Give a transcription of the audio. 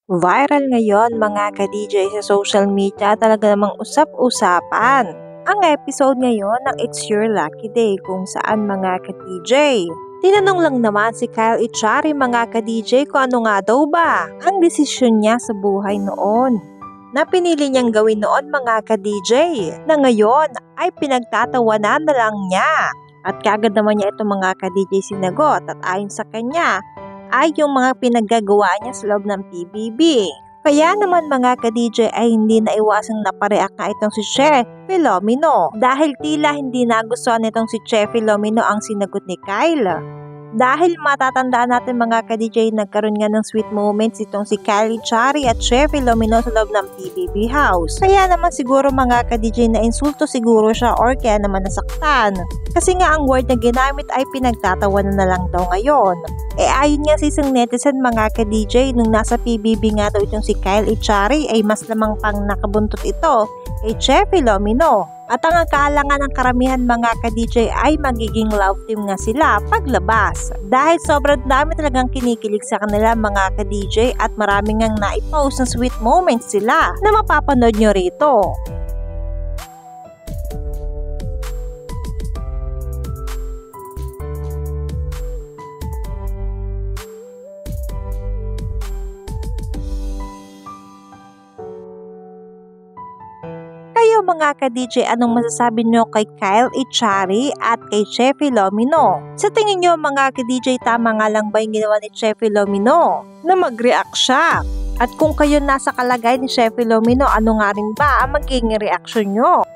Viral ngayon mga ka-DJ sa social media, talaga namang usap-usapan ang episode ngayon ng It's Your Lucky Day kung saan mga ka-DJ. Tinanong lang naman si Kyle Echari mga ka-DJ kung ano nga daw ba ang desisyon niya sa buhay noon na pinili niyang gawin noon mga ka-DJ na ngayon ay pinagtatawanan na lang niya. At kagad naman niya itong mga ka-DJ sinagot at ayon sa kanya ay yung mga pinaggagawa niya sa loob ng PBB. Kaya naman mga ka-DJ ay hindi naiwasang napareact na itong si Che Filomeno dahil tila hindi nagustuhan nitong si Che Filomeno ang sinagot ni Kyle. Dahil matatandaan natin mga ka-DJ, nagkaroon nga ng sweet moments itong si Kyle Echari at Che Filomeno sa loob ng PBB house. Kaya naman siguro mga ka-DJ na insulto siguro siya or kaya naman nasaktan. Kasi nga ang word na ginamit ay pinagtatawanan na lang daw ngayon. Ayon nga sa isang netizen mga ka-DJ, nung nasa PBB nga daw itong si Kyle Echari ay mas lamang pang nakabuntot ito kay Che Filomeno. At ang akala nga ng karamihan mga ka-DJ ay magiging love team nga sila paglabas. Dahil sobrang dami talagang kinikilig sa kanila mga ka-DJ at maraming ngang naipost ng sweet moments sila na mapapanood nyo rito. Kayo mga ka-DJ, anong masasabi nyo kay Kyle Echari at kay Che Filomeno? Sa tingin nyo mga ka-DJ, tama nga lang ba yung ginawa ni Che Filomeno na mag-react siya? At kung kayo nasa kalagay ni Che Filomeno, ano nga rin ba ang magiging reaksyon nyo?